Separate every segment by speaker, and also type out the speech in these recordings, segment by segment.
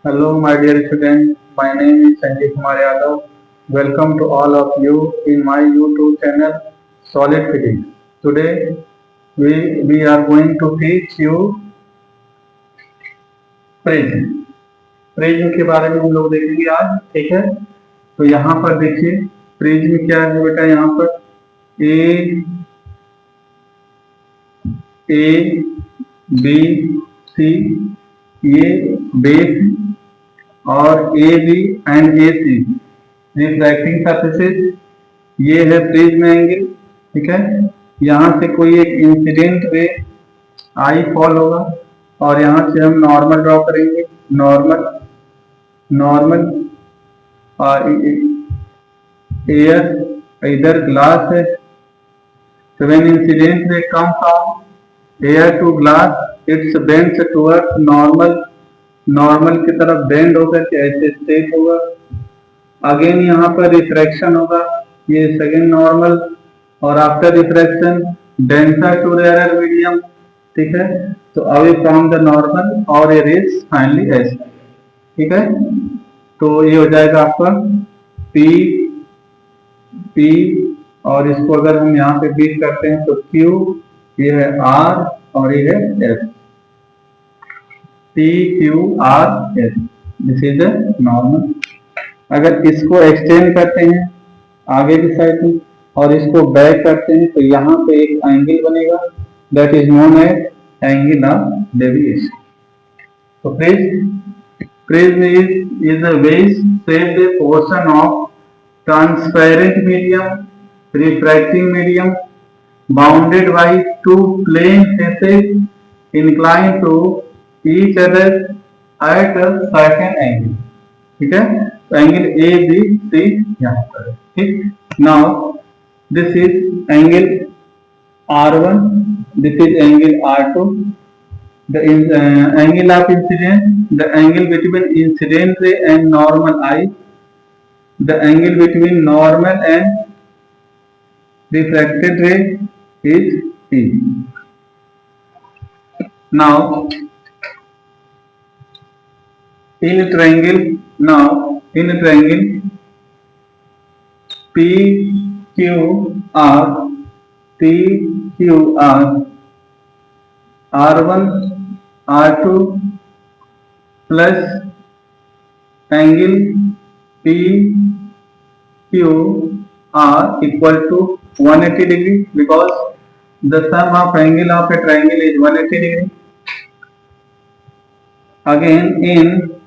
Speaker 1: Hello, my dear students. My name is Sanjay Kumar Yadav. Welcome to all of you in my YouTube channel Solid Physics. Today we are going to teach you prism. Prism के बारे में हम लोग देखेंगे आज, ठीक है। तो यहाँ पर देखिए प्रिज्म क्या है बेटा। यहाँ पर ए बी सी ये बेस और A B and A C refracting surfaces, ये है प्रिज्म एंगल, ठीक है। यहाँ से कोई एक इंसिडेंट रे आई फॉल होगा और यहाँ से हम नॉर्मल ड्रॉ करेंगे। नॉर्मल नॉर्मल एयर इधर ग्लास है, so when incident ray comes from air to glass it's bends towards normal, normal की तरफ बेंड होकर के ऐसे स्ट्रेट होगा। अगेन यहाँ पर रिफ्रैक्शन होगा, ये सेकेंड नॉर्मल, और after refraction denser to rare medium, ठीक है। तो अवे फ्रॉम द नॉर्मल और ये रेज फाइनली ऐसे, ठीक है। तो ये हो जाएगा आपका पी पी, और इसको अगर हम यहाँ पे बीट करते हैं तो क्यू, ये है आर और ये है S. P Q R S, this is the normal. अगर इसको एक्सटेंड करते हैं आगे की साइड में और इसको बैक करते हैं तो यहाँ पे एक एंगल बनेगा, that is known as angle of deviation. तो prism is a vase shaped portion of transparent medium, refracting medium, bounded by two plane faces inclined to each other at a certain angle, ठीक है। तो angle A B C यहाँ पर है, ठीक। Now this is angle R1, this is angle R2। The angle of incidence, the angle between incident ray and normal eye, the angle between normal and refracted ray is P. Now in a triangle, PQR, PQR, R1 R2 plus angle PQR equal to 180 degree, because the sum of angle of a triangle is 180 degree. Again in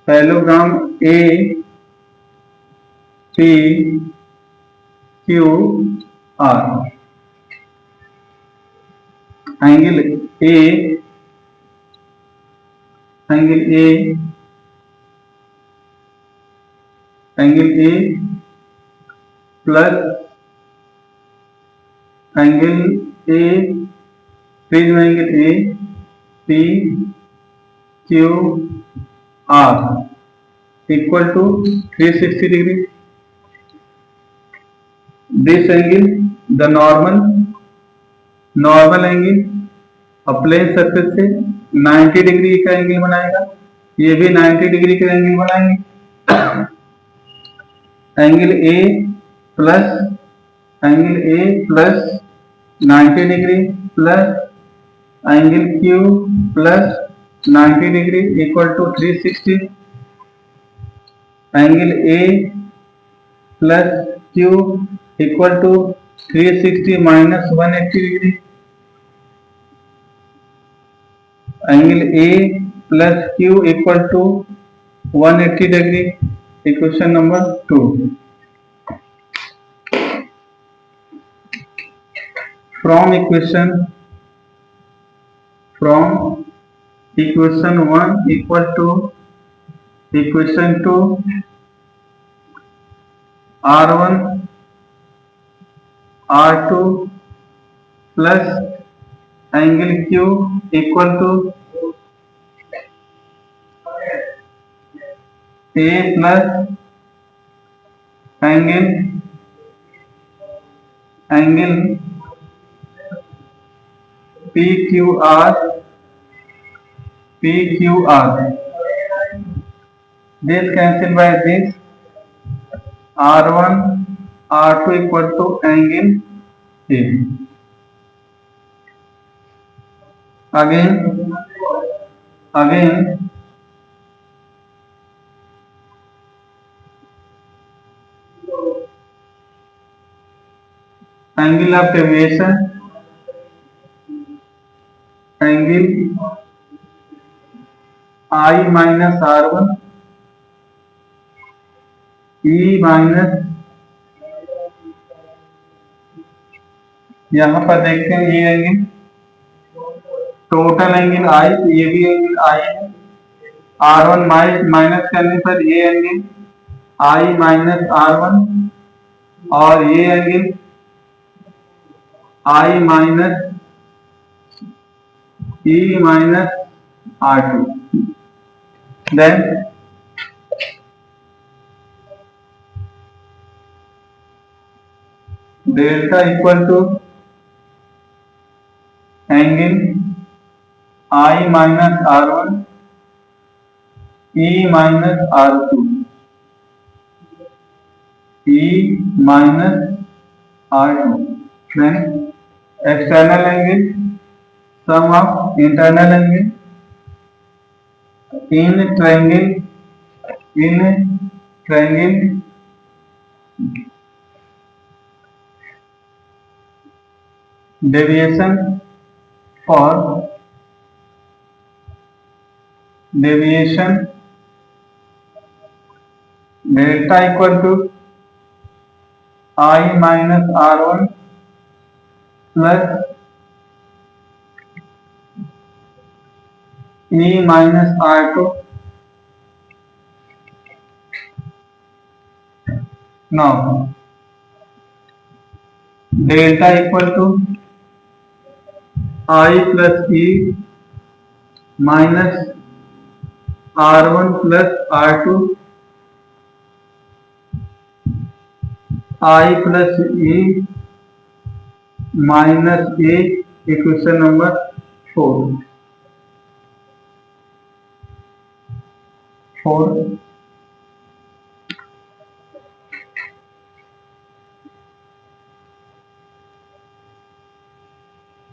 Speaker 1: parallelogram A P Q R, angle A plus angle A, prism angle A P Q R equal to 360 degree. This angle the normal angle plane surface से 90 degree का angle बनाएगा, ये भी 90 degree का angle बनाएंगे। Angle A plus 90 degree plus angle Q plus 90 degree equal to 360। Angle A plus Q equal to 360 minus 180 degree. Angle A plus Q equal to 180 degree, equation number 2। From equation 1 equal to equation 2, R1 R2 plus angle Q equal to A plus angle P Q R PQR. This cancel by this. R1 R2 equal to angle A. Again angle of deviation, angle I minus R1 E minus, यहाँ पर देखते हैं ये angle total angle आई, ये भी angle आई है। R1 minus करने पर ये एंगल I माइनस R1 और ये angle I minus E minus R2। Then delta equal to angle I minus R1 E minus R2 E minus R2। Then external angle sum of internal angle in triangle deviation delta equal to I minus R1 plus E minus R2। now delta equal to I plus E minus R1 plus R2 I plus E minus A equation number 4।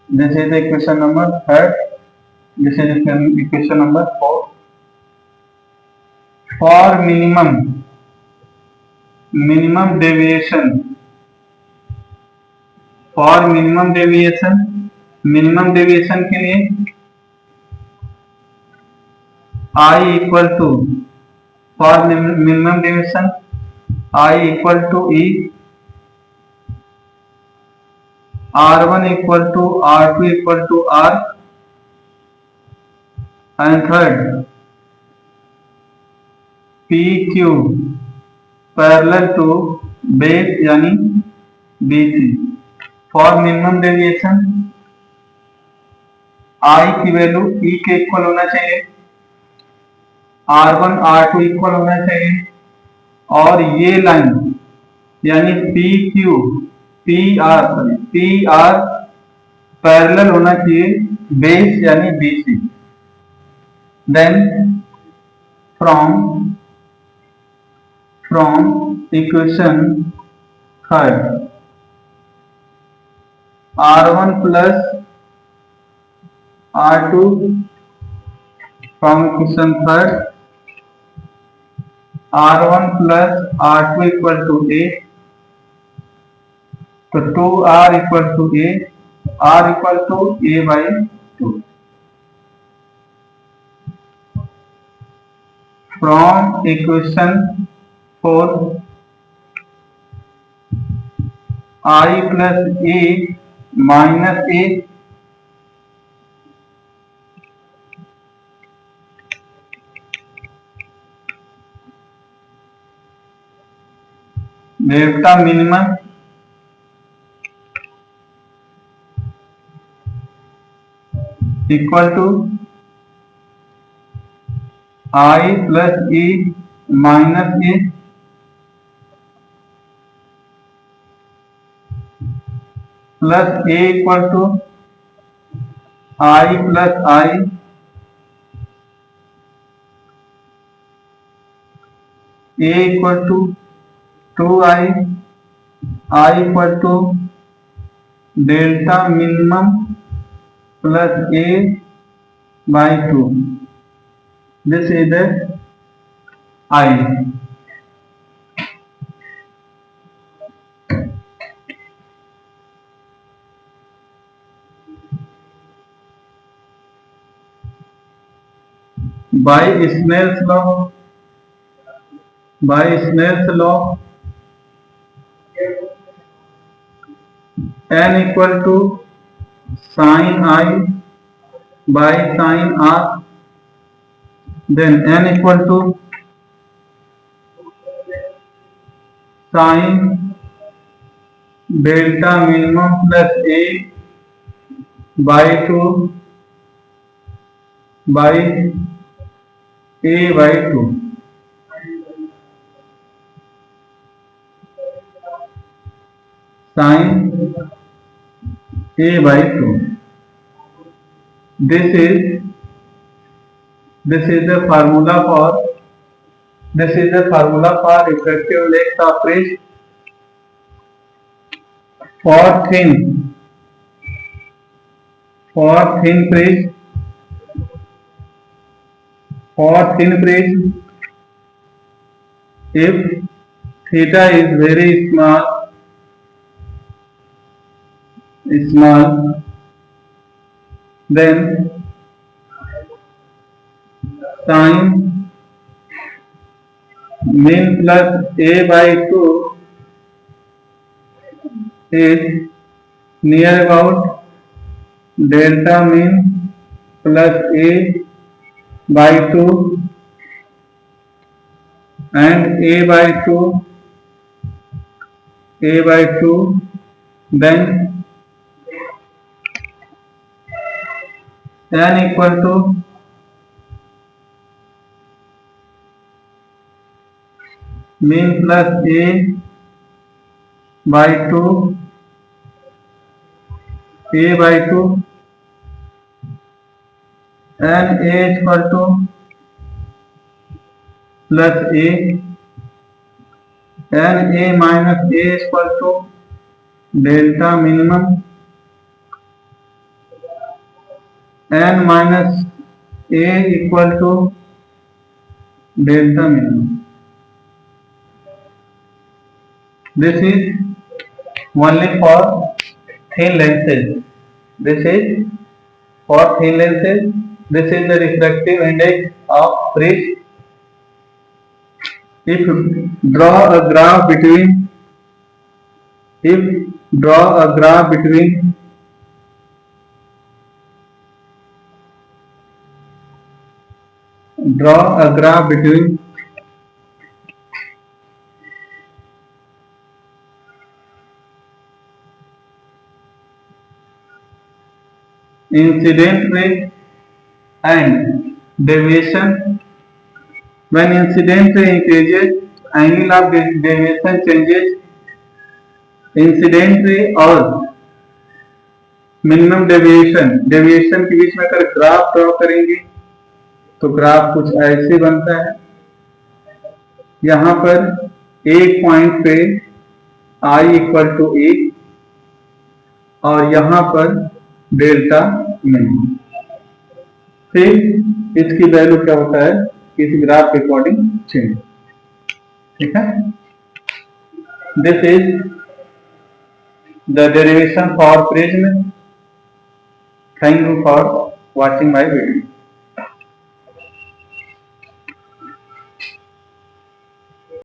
Speaker 1: This is the equation number 3rd. This is equation number 4. For minimum deviation, minimum deviation के लिए I equal to, for minimum deviation I equal to E, R1 equal to R2 equal to R, and third PQ parallel to base यानी BC। For minimum deviation I की value E के equal होना चाहिए, R1 R2 equal होना चाहिए, और ये line यानी PR पैरेलल होना चाहिए बेस यानी BC। Then from equation 3rd R1 plus R2 from equation 3rd R1 plus R2 equal to A, तो 2R equal to A, R equal to A by 2। From equation 4 I plus A minus A delta minimum equal to I plus E minus A plus A equal to I plus I A equal to 2i, I equal to delta minimum plus A by 2. This is the I. By Snell's law, n equal to sin I by sin R, then n equal to sin delta minimum plus A by 2 by A by 2. Sin A by 2. This is the formula for effective length of bridge for thin bridge. If theta is very small, then sin min plus A by 2 is near about delta min plus A by 2 and A by 2, then n equal to min plus A by 2 and A equal to plus A and A minus A equal to delta minimum n minus A equal to delta minimum. This is only for thin lenses. This is the refractive index of bridge. If draw a graph between incident ray and deviation. When incident ray increases, angle of deviation changes. Incident ray और minimum deviation के बीच में अगर graph draw करेंगे तो graph कुछ ऐसे बनता है। यहाँ पर एक पॉइंट पे I इक्वल टू 1 और यहाँ पर डेल्टा मिनिमम। फिर इसकी वैल्यू क्या होता है इस ग्राफ के अकॉर्डिंग चेंज। ठीक है, this is the derivation for Prism. Thank you for watching my video.